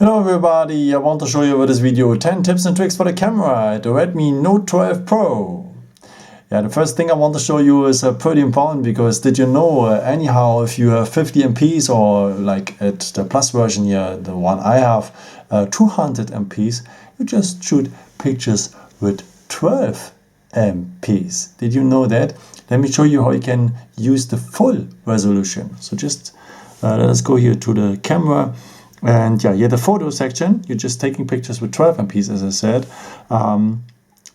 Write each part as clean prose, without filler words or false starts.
Hello everybody, I want to show you with this video 10 tips and tricks for the camera, the Redmi Note 12 Pro. Yeah, the first thing I want to show you is pretty important because did you know anyhow if you have 50 MPs or like at the Plus version here, the one I have, 200 MPs, you just shoot pictures with 12 MPs. Did you know that? Let me show you how you can use the full resolution. So just let us go here to the camera. And yeah, here the photo section, you're just taking pictures with 12 MPs, as I said.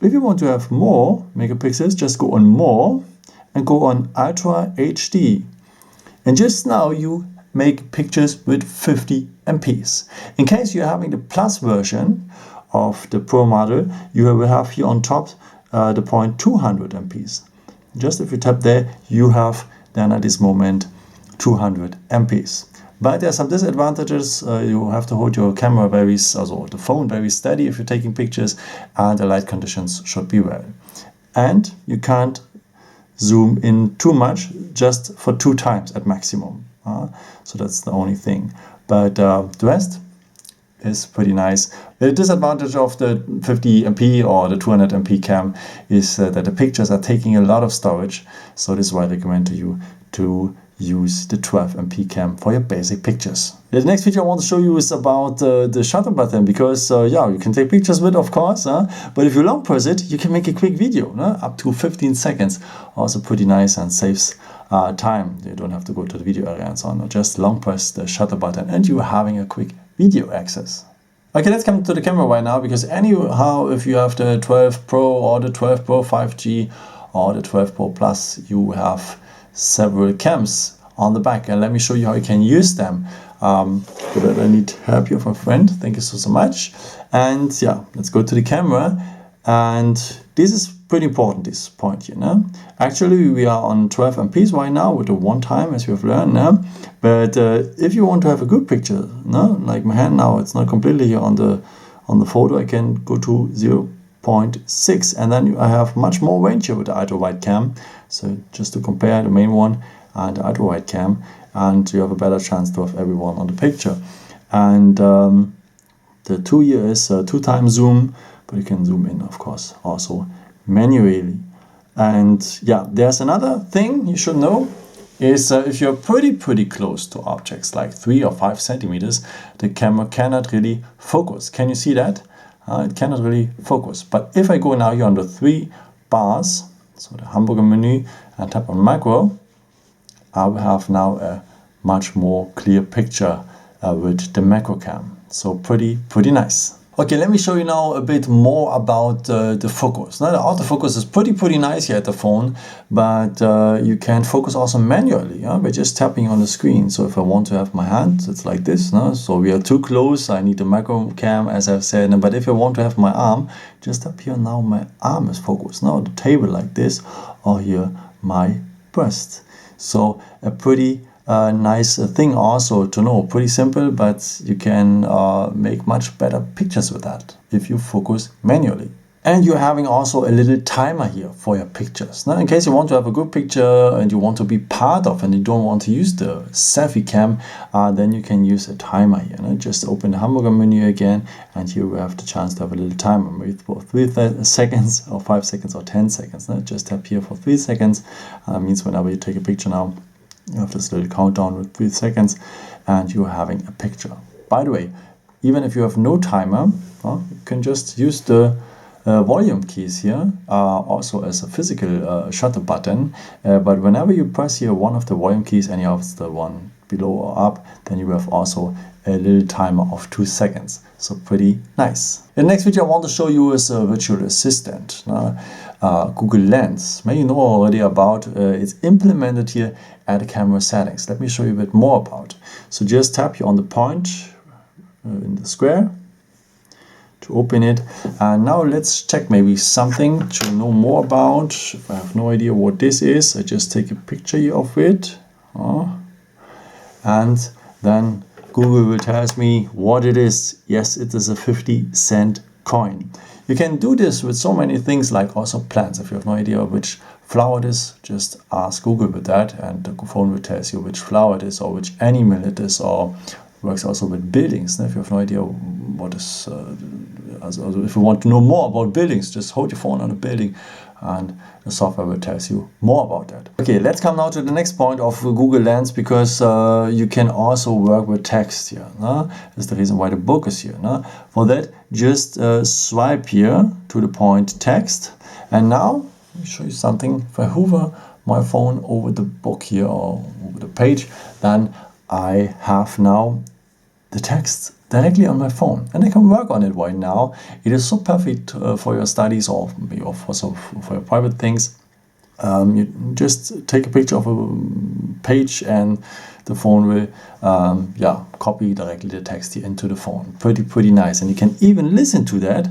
If you want to have more megapixels, just go on more and go on Ultra HD. And just now you make pictures with 50 MPs. In case you're having the Plus version of the Pro model, you will have here on top the point 200 MPs. Just if you tap there, you have then at this moment 200 MPs. But there are some disadvantages. You have to hold your camera the phone very steady if you're taking pictures, and the light conditions should be well. And you can't zoom in too much, just for 2 times at maximum. So that's the only thing. But the rest is pretty nice. The disadvantage of the 50 MP or the 200 MP cam is that the pictures are taking a lot of storage. So this is why I recommend to you to use the 12 MP cam for your basic pictures. The next feature I want to show you is about the shutter button, because yeah, you can take pictures with, of course, but if you long press it, you can make a quick video, up to 15 seconds. Also pretty nice and saves time. You don't have to go to the video area and so on. Just long press the shutter button and you're having a quick video access. Okay, let's come to the camera right now, because anyhow, if you have the 12 Pro or the 12 Pro 5G or the 12 Pro Plus, you have several cams on the back, and let me show you how you can use them. For that I need help here from a friend. Thank you so much. And yeah, let's go to the camera, and this is pretty important, this point here. Actually we are on 12 MPs right now with the one time, as we have learned. But if you want to have a good picture, like my hand now, it's not completely here on the photo. I can go to 0.6, and then I have much more range here with the ultra wide cam. So just to compare the main one and the ultra wide cam, and you have a better chance to have everyone on the picture. And the 2 here is 2 times zoom, but you can zoom in, of course, also manually. And yeah, there's another thing you should know is if you're pretty close to objects like 3 or 5 centimeters, the camera cannot really focus. Can you see that? It cannot really focus. But if I go now here on the 3 bars, so the hamburger menu, and tap on macro, I will have now a much more clear picture with the macro cam. So pretty nice. Okay, let me show you now a bit more about the focus. Now, the autofocus is pretty nice here at the phone, but you can focus also manually by just tapping on the screen. So if I want to have my hand, it's like this. So we are too close, I need the macro cam, as I've said. But if I want to have my arm, just up here now my arm is focused. Now the table like this, or here my breast. So a pretty nice thing also to know. Pretty simple, but you can make much better pictures with that if you focus manually. And you're having also a little timer here for your pictures. Now, in case you want to have a good picture and you want to be part of, and you don't want to use the selfie cam, then you can use a timer here. Just open the hamburger menu again, and here we have the chance to have a little timer, maybe for 3 seconds or 5 seconds or 10 seconds. Just tap here for 3 seconds. That means whenever you take a picture now, you have this little countdown with 3 seconds, and you're having a picture. By the way, even if you have no timer, you can just use the volume keys here, also as a physical shutter button. But whenever you press here one of the volume keys, any of the one below or up, then you have also a little timer of 2 seconds. So pretty nice. The next video I want to show you is a virtual assistant. Google Lens. Maybe you know already about it's implemented here at the camera settings. Let me show you a bit more about. So just tap here on the point in the square to open it. And now let's check maybe something to know more about. If I have no idea what this is, I just take a picture here of it. And then Google will tell me what it is. Yes, it is a 50-cent coin. You can do this with so many things, like also plants. If you have no idea which flower it is, just ask Google with that, and the phone will tell you which flower it is, or which animal it is, or works also with buildings. If you have no idea what is, also if you want to know more about buildings, just hold your phone on a building and the software will tell you more about that. Okay, let's come now to the next point of Google Lens, because you can also work with text here. That's the reason why the book is here. For that, just swipe here to the point text. And now, let me show you something. If I hover my phone over the book here or over the page, then I have now the text directly on my phone, and I can work on it right now. It is so perfect for your studies, or maybe also for your private things. You just take a picture of a page and the phone will copy directly the text here into the phone. Pretty nice, and you can even listen to that.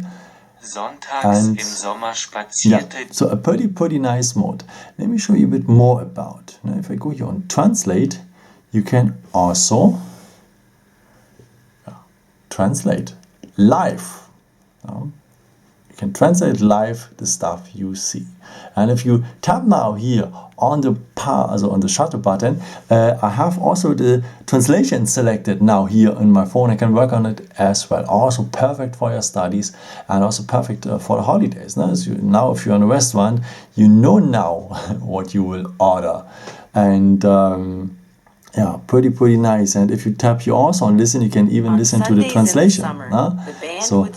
Sonntags im Sommer spazierte. So a pretty nice mode. Let me show you a bit more about. Now, if I go here on translate, you can also translate live. You can translate live the stuff you see. And if you tap now here on the on the shutter button, I have also the translation selected now here on my phone. I can work on it as well. Also perfect for your studies and also perfect for the holidays. Now if you're in a restaurant, you know now what you will order. And yeah, pretty nice. And if you tap here also on listen, you can even listen to the translation. So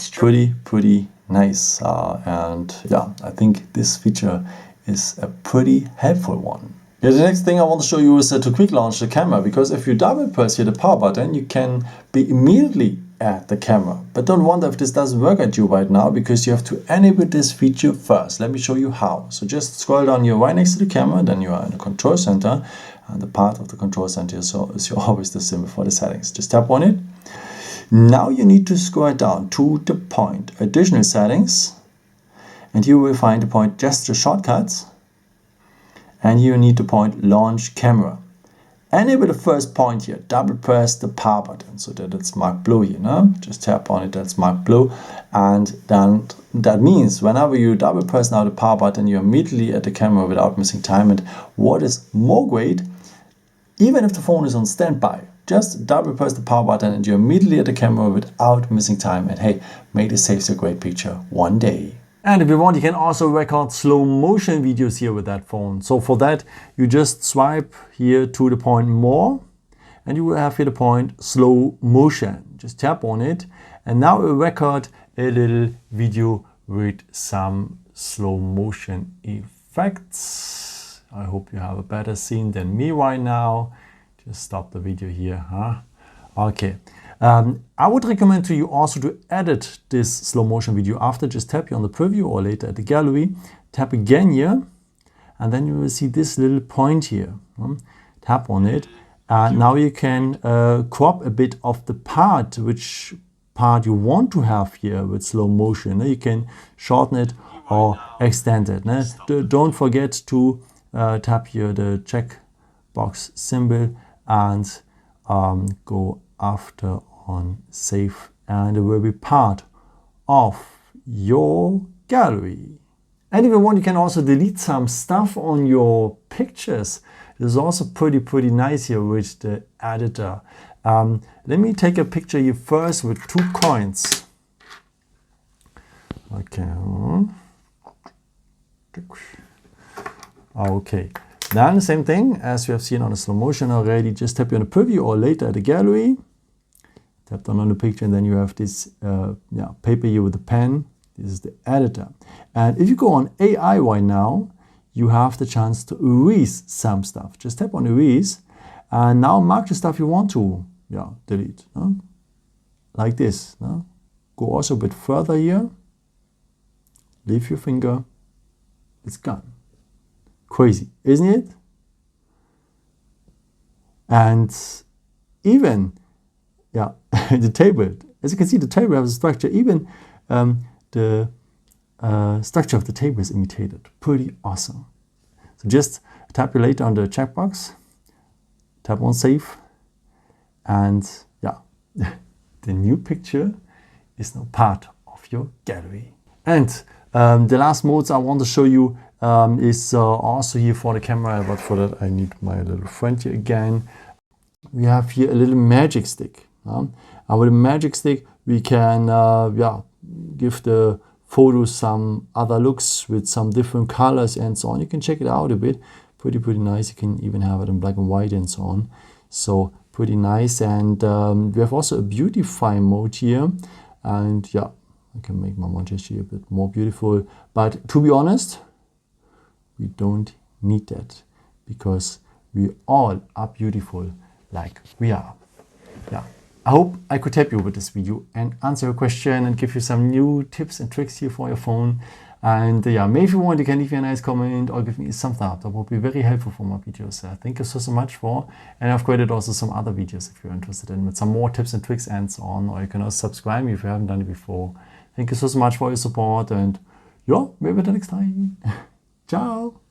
pretty nice. And yeah, I think this feature is a pretty helpful one. Yeah, the next thing I want to show you is to quick launch the camera, because if you double press here the power button, you can be immediately at the camera. But don't wonder if this doesn't work at you right now, because you have to enable this feature first. Let me show you how. So just scroll down here right next to the camera, then you are in the control center, and the part of the control center is always the symbol for the settings. Just tap on it. Now you need to scroll down to the point additional settings, and you will find the point gesture shortcuts, and you need the point launch camera. Enable the first point here, double press the power button so that it's marked blue here. Just tap on it, that's marked blue, and then that means whenever you double press now the power button, you're immediately at the camera without missing time. And what is more great, even if the phone is on standby, just double press the power button and you're immediately at the camera without missing time. And hey, may this save you a great picture one day. And if you want, you can also record slow motion videos here with that phone. So for that, you just swipe here to the point more, and you will have here the point slow motion. Just tap on it, and now it will record a little video with some slow motion effects. I hope you have a better scene than me right now. Just stop the video here, Okay. I would recommend to you also to edit this slow motion video after. Just tap here on the preview or later at the gallery. Tap again here, and then you will see this little point here. Tap on it. Now you can crop a bit of the part, which part you want to have here with slow motion. You can shorten it or extend it. Don't forget to tap here the checkbox symbol and go after on save, and it will be part of your gallery. And if you want, you can also delete some stuff on your pictures. This is also pretty nice here with the editor. Let me take a picture here first with 2 coins. Okay. Then the same thing as we have seen on the slow motion already. Just tap on the preview or later at the gallery. Tap down on the picture, and then you have this paper here with the pen. This is the editor. And if you go on AI right now, you have the chance to erase some stuff. Just tap on erase, and now mark the stuff you want to delete. Like this. Go also a bit further here. Leave your finger. It's gone. Crazy, isn't it? And even the table, as you can see, the table has a structure. Even the structure of the table is imitated. Pretty awesome. So just tap here later on the checkbox, tap on save, and the new picture is now part of your gallery. And the last modes I want to show you is also here for the camera, but for that I need my little friend here again. We have here a little magic stick. And with a magic stick, we can give the photos some other looks with some different colors and so on. You can check it out a bit. Pretty nice. You can even have it in black and white and so on. So pretty nice. And we have also a beautify mode here. And yeah, I can make my montage here a bit more beautiful. But to be honest, we don't need that because we all are beautiful like we are. Yeah. I hope I could help you with this video and answer your question and give you some new tips and tricks here for your phone. And yeah, maybe if you want, you can leave me a nice comment or give me a thumbs up. That would be very helpful for my videos. Thank you so much for. And I've created also some other videos if you're interested in with some more tips and tricks and so on. Or you can also subscribe if you haven't done it before. Thank you so much for your support and yeah, maybe the next time. Ciao.